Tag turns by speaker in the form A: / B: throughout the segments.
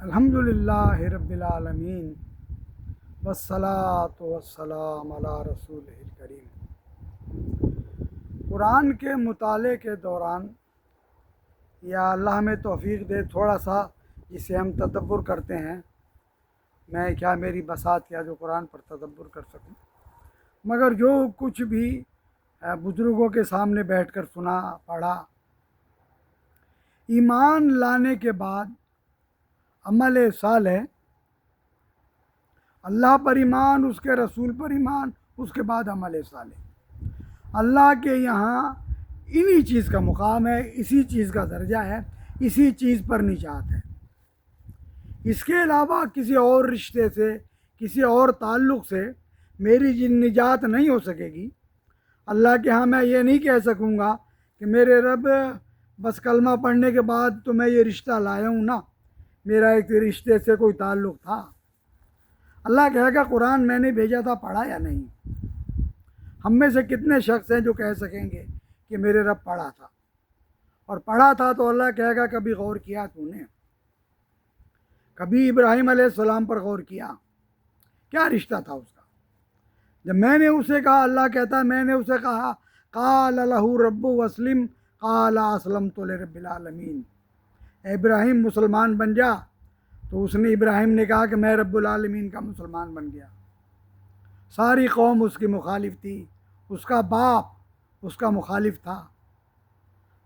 A: الحمدللہ رب العالمین والصلاۃ والسلام علی رسول الکریم۔ قرآن کے مطالعے کے دوران یا اللہ ہمیں توفیق دے تھوڑا سا جسے ہم تدبر کرتے ہیں، میں میری بساط کیا جو قرآن پر تدبر کر سکوں، مگر جو کچھ بھی بزرگوں کے سامنے بیٹھ کر سنا پڑھا، ایمان لانے کے بعد عمل صالح، اللہ پر ایمان، اس کے رسول پر ایمان، اس کے بعد عمل صالح۔ اللہ کے یہاں انہی چیز کا مقام ہے، اسی چیز کا درجہ ہے، اسی چیز پر نجات ہے۔ اس کے علاوہ کسی اور رشتے سے، کسی اور تعلق سے میری نجات نہیں ہو سکے گی۔ اللہ کے ہاں میں یہ نہیں کہہ سکوں گا کہ میرے رب بس کلمہ پڑھنے کے بعد تو میں یہ رشتہ لایا ہوں نا، میرا ایک رشتے سے کوئی تعلق تھا۔ اللہ کہے گا قرآن میں نے بھیجا تھا، پڑھا یا نہیں؟ ہم میں سے کتنے شخص ہیں جو کہہ سکیں گے کہ میرے رب پڑھا تھا؟ اور پڑھا تھا تو اللہ کہے گا کبھی غور کیا تو نے؟ کبھی ابراہیم علیہ السلام پر غور کیا رشتہ تھا اس کا؟ جب میں نے اسے کہا، اللہ کہتا ہے میں نے اسے کہا قال لہ رب واسلم قال اسلمت لرب العالمین، اے ابراہیم مسلمان بن جا، تو اس نے ابراہیم نے کہا کہ میں رب العالمین کا مسلمان بن گیا۔ ساری قوم اس کی مخالف تھی، اس کا باپ اس کا مخالف تھا،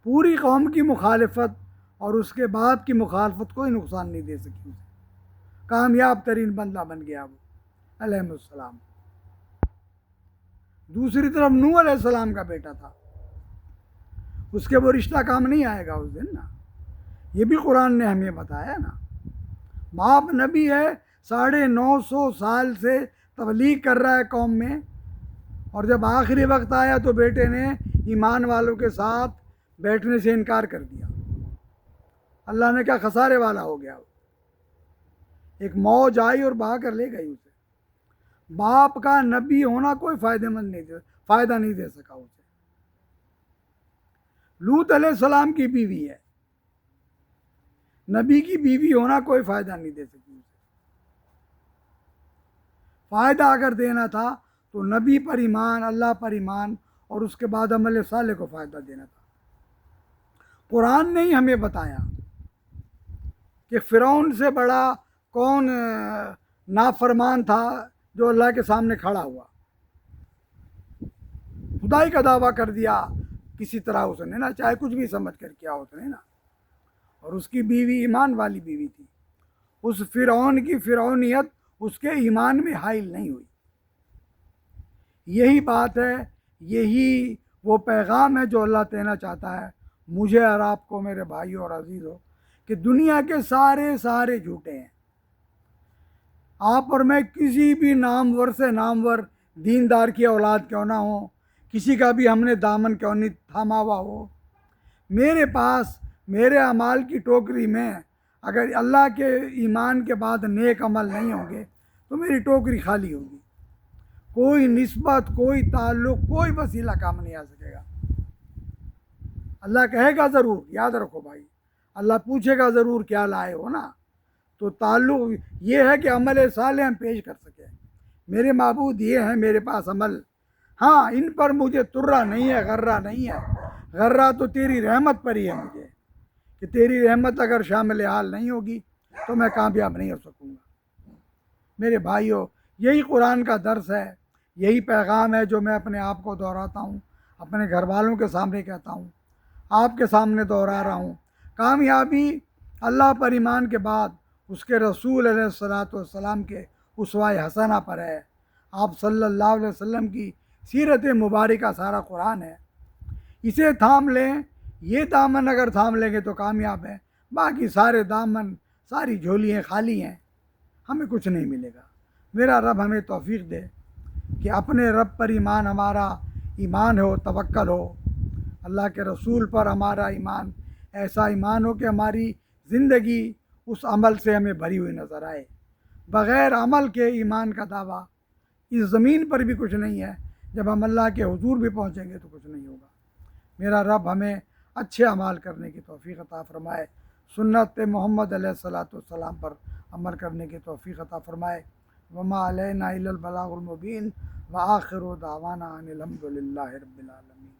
A: پوری قوم کی مخالفت اور اس کے باپ کی مخالفت کوئی نقصان نہیں دے سکی اسے، کامیاب ترین بندہ بن گیا وہ علیہ السلام۔ دوسری طرف نوح علیہ السلام کا بیٹا تھا، اس کے وہ رشتہ کام نہیں آئے گا اس دن نا، یہ بھی قرآن نے ہمیں بتایا نا۔ باپ نبی ہے، 950 سال سے تبلیغ کر رہا ہے قوم میں، اور جب آخری وقت آیا تو بیٹے نے ایمان والوں کے ساتھ بیٹھنے سے انکار کر دیا۔ اللہ نے کہا خسارے والا ہو گیا وہ، ایک موج آئی اور بہا کر لے گئی اسے۔ باپ کا نبی ہونا کوئی فائدہ نہیں دے سکا اسے۔ لوط علیہ السلام کی بیوی ہے، نبی کی بیوی ہونا کوئی فائدہ نہیں دے سکی اسے۔ فائدہ اگر دینا تھا تو نبی پر ایمان، اللہ پر ایمان اور اس کے بعد عمل صالح کو فائدہ دینا تھا۔ قرآن نے ہی ہمیں بتایا کہ فرعون سے بڑا کون نافرمان تھا جو اللہ کے سامنے کھڑا ہوا، خدائی کا دعویٰ کر دیا کسی طرح اس نے نا، چاہے کچھ بھی سمجھ کر کیا اس نے نا، اور اس کی بیوی ایمان والی بیوی تھی۔ اس فرعون کی فرعونیت اس کے ایمان میں حائل نہیں ہوئی۔ یہی بات ہے، یہی وہ پیغام ہے جو اللہ دینا چاہتا ہے مجھے اور آپ کو، میرے بھائیوں اور عزیزوں، کہ دنیا کے سارے جھوٹے ہیں۔ آپ اور میں کسی بھی نامور سے نامور دیندار کی اولاد کیوں نہ ہو، کسی کا بھی ہم نے دامن کیوں نہیں تھاما ہوا ہو، میرے پاس میرے اعمال کی ٹوکری میں اگر اللہ کے ایمان کے بعد نیک عمل نہیں ہوں گے تو میری ٹوکری خالی ہوگی۔ کوئی نسبت، کوئی تعلق، کوئی وسیلہ کام نہیں آ سکے گا۔ اللہ کہے گا ضرور، یاد رکھو بھائی، اللہ پوچھے گا ضرور کیا لائے ہو نا، تو تعلق یہ ہے کہ عمل صالح ہم پیش کر سکیں۔ میرے معبود یہ ہیں، میرے پاس عمل، ہاں ان پر مجھے ترا نہیں ہے، غرہ نہیں ہے۔ غرہ تو تیری رحمت پر ہی ہے مجھے، کہ تیری رحمت اگر شامل حال نہیں ہوگی تو میں کامیاب نہیں ہو سکوں گا۔ میرے بھائیوں، یہی قرآن کا درس ہے، یہی پیغام ہے جو میں اپنے آپ کو دہراتا ہوں، اپنے گھر والوں کے سامنے کہتا ہوں، آپ کے سامنے دہرا رہا ہوں۔ کامیابی اللہ پر ایمان کے بعد اس کے رسول علیہ السلام کے اسوہ حسنہ پر ہے۔ آپ صلی اللہ علیہ وسلم کی سیرت مبارکہ سارا قرآن ہے، اسے تھام لیں، یہ دامن اگر تھام لیں گے تو کامیاب ہیں، باقی سارے دامن، ساری جھولیاں خالی ہیں، ہمیں کچھ نہیں ملے گا۔ میرا رب ہمیں توفیق دے کہ اپنے رب پر ایمان ہمارا ایمان ہو، توکل ہو، اللہ کے رسول پر ہمارا ایمان ایسا ایمان ہو کہ ہماری زندگی اس عمل سے ہمیں بھری ہوئی نظر آئے۔ بغیر عمل کے ایمان کا دعویٰ اس زمین پر بھی کچھ نہیں ہے، جب ہم اللہ کے حضور بھی پہنچیں گے تو کچھ نہیں ہوگا۔ میرا رب ہمیں اچھے اعمال کرنے کی توفیق عطا فرمائے۔ سنت محمد علیہ الصلوۃ والسلام پر عمل کرنے کی توفیق عطا فرمائے۔ وما علینا الا البلاغ المبین وآخر دعوانا ان الحمد للہ رب العالمین۔